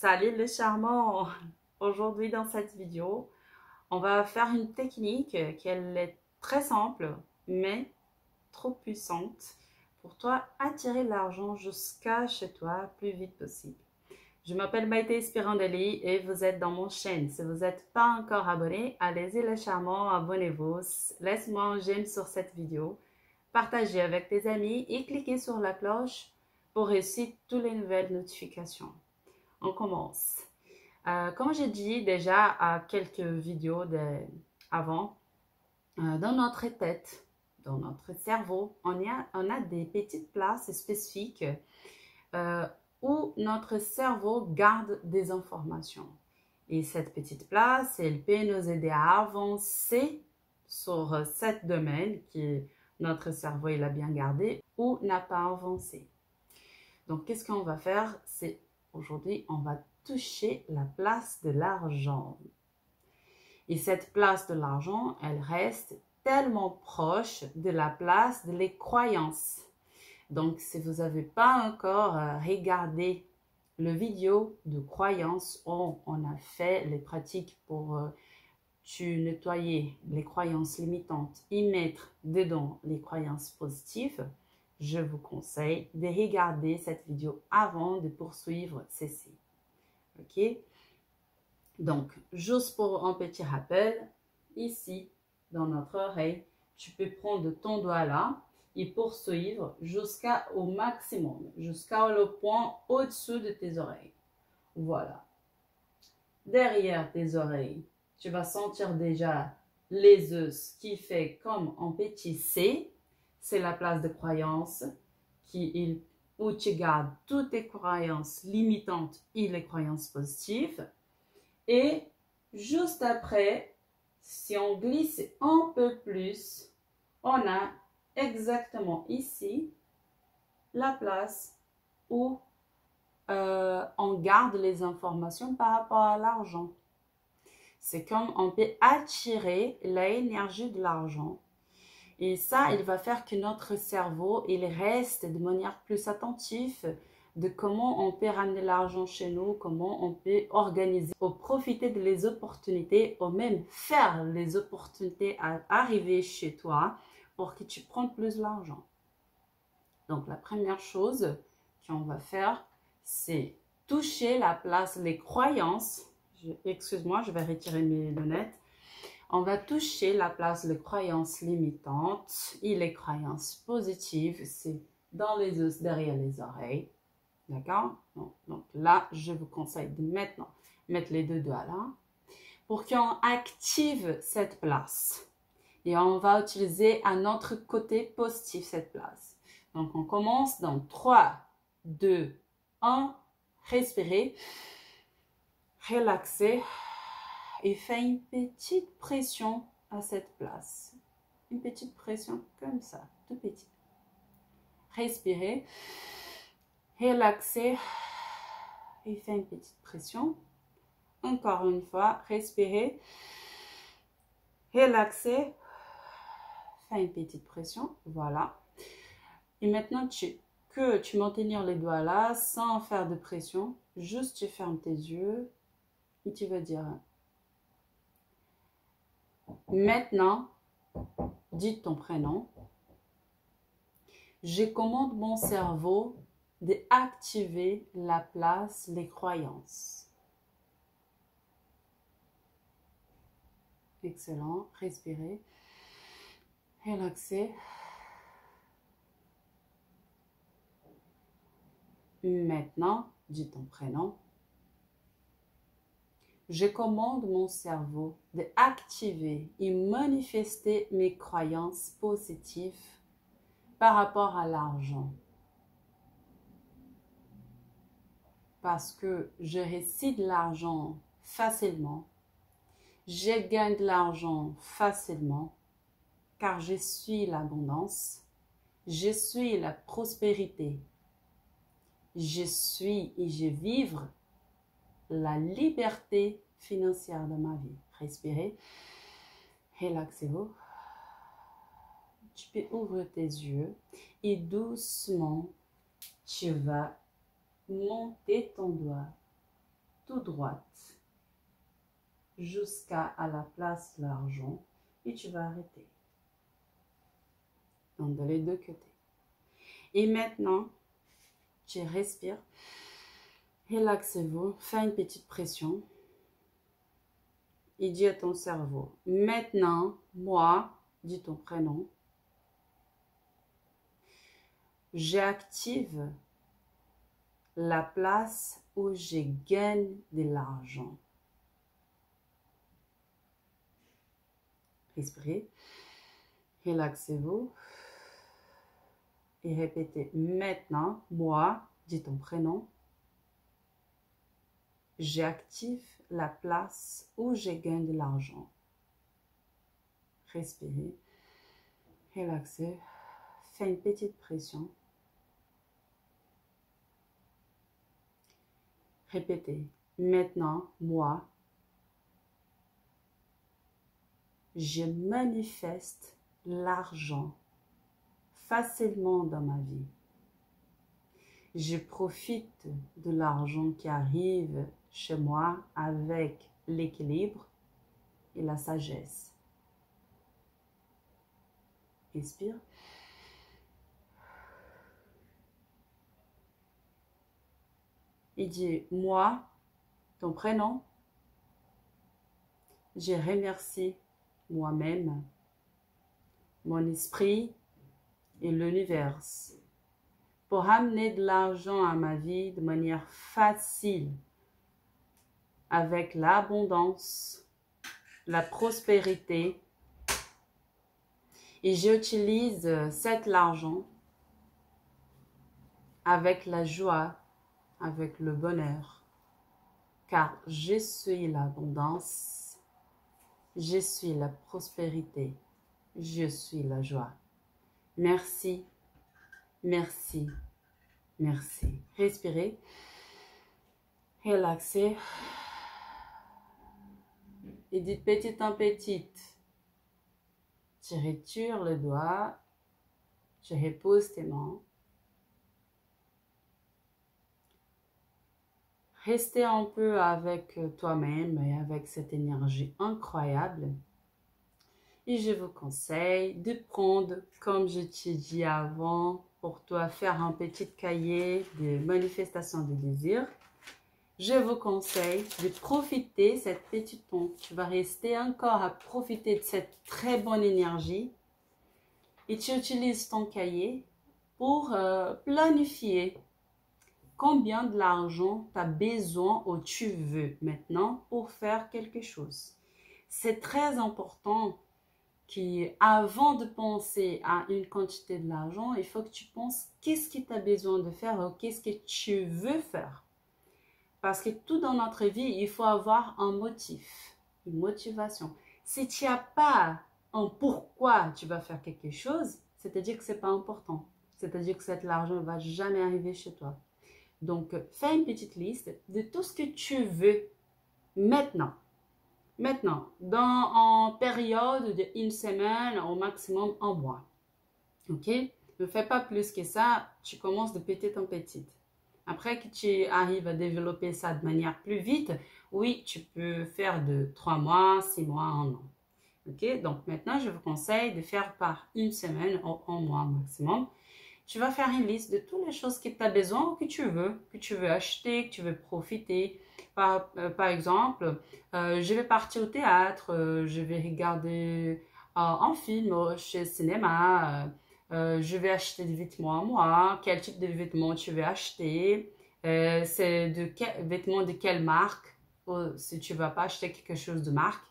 Salut les charmants! Aujourd'hui dans cette vidéo, on va faire une technique qui est très simple mais trop puissante pour toi attirer l'argent jusqu'à chez toi plus vite possible. Je m'appelle Maïté Spirandeli et vous êtes dans mon chaîne. Si vous n'êtes pas encore abonné, allez-y les charmants, abonnez-vous. Laisse-moi un j'aime sur cette vidéo, partagez avec tes amis et cliquez sur la cloche pour réussir toutes les nouvelles notifications. On commence. Comme j'ai dit déjà à quelques vidéos avant, dans notre tête, dans notre cerveau, on a des petites places spécifiques où notre cerveau garde des informations. Et cette petite place, elle peut nous aider à avancer sur cet domaine que notre cerveau il a bien gardé ou n'a pas avancé. Donc, qu'est-ce qu'on va faire? C'est aujourd'hui, on va toucher la place de l'argent. Et cette place de l'argent, elle reste tellement proche de la place de les croyances. Donc, si vous n'avez pas encore regardé le vidéo de croyances où on a fait les pratiques pour nettoyer les croyances limitantes et mettre dedans les croyances positives, je vous conseille de regarder cette vidéo avant de poursuivre ceci. Ok? Donc, juste pour un petit rappel, ici, dans notre oreille, tu peux prendre ton doigt là et poursuivre jusqu'au maximum, jusqu'au point au-dessus de tes oreilles. Voilà. Derrière tes oreilles, tu vas sentir déjà les os qui fait comme un petit C. C'est la place de croyance où tu gardes toutes tes croyances limitantes et les croyances positives. Et juste après, si on glisse un peu plus, on a exactement ici la place où on garde les informations par rapport à l'argent. C'est comme on peut attirer l'énergie de l'argent. Et ça, il va faire que notre cerveau, il reste de manière plus attentive de comment on peut ramener l'argent chez nous, comment on peut organiser pour profiter de les opportunités ou même faire les opportunités à arriver chez toi pour que tu prennes plus l'argent. Donc, la première chose qu'on va faire, c'est toucher la place, les croyances. Excuse-moi, je vais retirer mes lunettes. On va toucher la place des croyances limitantes et les croyances positives. C'est dans les os, derrière les oreilles. D'accord? Donc là, je vous conseille de maintenant mettre les deux doigts là pour qu'on active cette place. Et on va utiliser à notre côté positif cette place. Donc, on commence dans 3, 2, 1. Respirez. Relaxez. Et fais une petite pression à cette place. Une petite pression comme ça, tout petit. Respirez. Relaxez. Et fais une petite pression. Encore une fois, respirez. Relaxez. Fais une petite pression. Voilà. Et maintenant, tu maintenir les doigts là sans faire de pression. Juste tu fermes tes yeux et tu vas dire maintenant, dis ton prénom. Je commande mon cerveau d'activer la place, les croyances. Excellent. Respirez. Relaxez. Maintenant, dis ton prénom. Je commande mon cerveau d'activer et manifester mes croyances positives par rapport à l'argent. Parce que je récite de l'argent facilement. Je gagne de l'argent facilement car je suis l'abondance. Je suis la prospérité. Je suis et je vivre la liberté financière de ma vie. Respirez. Relaxez-vous. Tu peux ouvrir tes yeux et doucement, tu vas monter ton doigt tout droite jusqu'à la place de l'argent et tu vas arrêter. Donc, de les deux côtés. Et maintenant, tu respires. Relaxez-vous. Fais une petite pression. Et dis à ton cerveau, maintenant, moi, dis ton prénom, j'active la place où je gagne de l'argent. Respirez, relaxez-vous et répétez, maintenant, moi, dis ton prénom, j'active la place où je gagne de l'argent. Respirez, relaxez, fais une petite pression. Répétez, maintenant, moi, je manifeste l'argent facilement dans ma vie. Je profite de l'argent qui arrive chez moi avec l'équilibre et la sagesse. Expire. Et dis, moi, ton prénom, je remercie moi-même, mon esprit et l'univers pour amener de l'argent à ma vie de manière facile, avec l'abondance, la prospérité. Et j'utilise cet argent avec la joie, avec le bonheur, car je suis l'abondance, je suis la prospérité, je suis la joie. Merci, merci, merci. Respirez, relaxez et dites petite en petite. Tu retires le doigt, tu reposes tes mains. Restez un peu avec toi-même et avec cette énergie incroyable. Et je vous conseille de prendre, comme je t'ai dit avant, pour toi faire un petit cahier de manifestation de désir. Je vous conseille de profiter de cette petite pompe. Tu vas rester encore à profiter de cette très bonne énergie. Et tu utilises ton cahier pour planifier combien de l'argent tu as besoin ou tu veux maintenant pour faire quelque chose. C'est très important qu'avant de penser à une quantité de l'argent, il faut que tu penses qu'est-ce que tu as besoin de faire ou qu'est-ce que tu veux faire. Parce que tout dans notre vie, il faut avoir un motif, une motivation. Si tu n'as pas un pourquoi tu vas faire quelque chose, c'est-à-dire que ce n'est pas important. C'est-à-dire que cet argent ne va jamais arriver chez toi. Donc, fais une petite liste de tout ce que tu veux maintenant. Maintenant, en période de une semaine, au maximum un mois. Ok? Ne fais pas plus que ça, tu commences de petite en petite. Après que tu arrives à développer ça de manière plus vite, oui, tu peux faire de 3 mois, 6 mois, 1 an. Ok? Donc maintenant, je vous conseille de faire par une semaine ou un mois maximum. Tu vas faire une liste de toutes les choses que tu as besoin ou que tu veux acheter, que tu veux profiter. Par exemple, je vais partir au théâtre, je vais regarder un film chez le cinéma, je vais acheter des vêtements à moi, quel type de vêtements tu veux acheter, c'est vêtements de quelle marque, ou si tu ne vas pas acheter quelque chose de marque,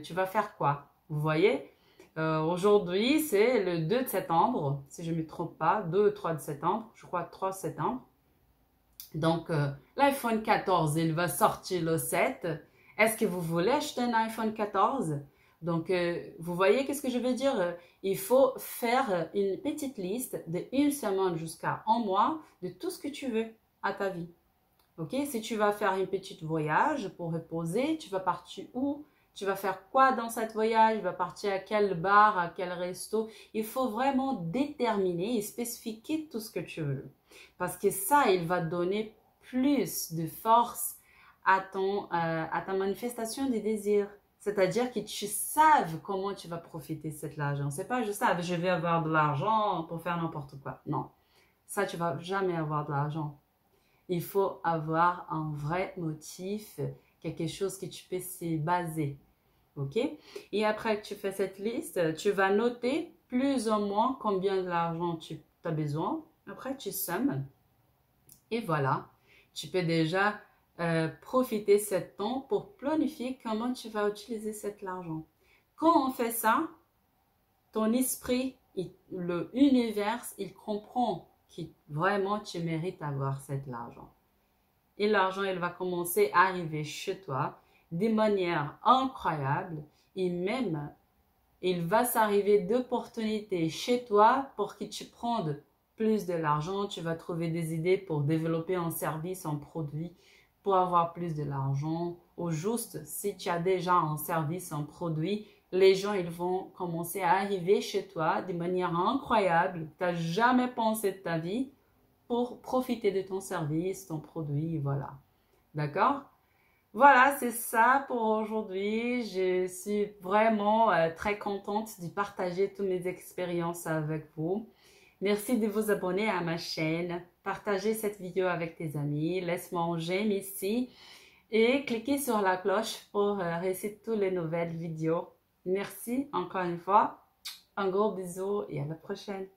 tu vas faire quoi? Vous voyez? Aujourd'hui, c'est le 2 de septembre, si je ne me trompe pas, 2 ou 3 de septembre, je crois 3 septembre. Donc, l'iPhone 14, il va sortir le 7. Est-ce que vous voulez acheter un iPhone 14? Donc, vous voyez qu'est-ce que je veux dire? Il faut faire une petite liste de une semaine jusqu'à un mois de tout ce que tu veux à ta vie. Ok? Si tu vas faire un petit voyage pour reposer, tu vas partir où? Tu vas faire quoi dans cet voyage? Tu vas partir à quel bar, à quel resto? Il faut vraiment déterminer et spécifier tout ce que tu veux. Parce que ça, il va donner plus de force à ta manifestation des désirs. C'est-à-dire que tu saves comment tu vas profiter de cet argent. C'est pas juste, ah, je vais avoir de l'argent pour faire n'importe quoi. Non, ça, tu vas jamais avoir de l'argent. Il faut avoir un vrai motif, quelque chose que tu peux se baser. OK? Et après que tu fais cette liste, tu vas noter plus ou moins combien de l'argent tu as besoin. Après, tu sommes. Et voilà, tu peux déjà profiter de ce temps pour planifier comment tu vas utiliser cet argent. Quand on fait ça, ton esprit, l'univers, il comprend que vraiment tu mérites d'avoir cet argent. Et l'argent, il va commencer à arriver chez toi de manière incroyable et même il va s'arriver d'opportunités chez toi pour que tu prennes plus de l'argent. Tu vas trouver des idées pour développer un service, un produit pour avoir plus de l'argent. Au juste, si tu as déjà un service, un produit, les gens ils vont commencer à arriver chez toi de manière incroyable. Tu n'as jamais pensé de ta vie pour profiter de ton service, ton produit, voilà. D'accord? Voilà, c'est ça pour aujourd'hui. Je suis vraiment très contente de partager toutes mes expériences avec vous. Merci de vous abonner à ma chaîne. Partagez cette vidéo avec tes amis. Laisse-moi un j'aime ici. Et cliquez sur la cloche pour recevoir toutes les nouvelles vidéos. Merci encore une fois. Un gros bisou et à la prochaine.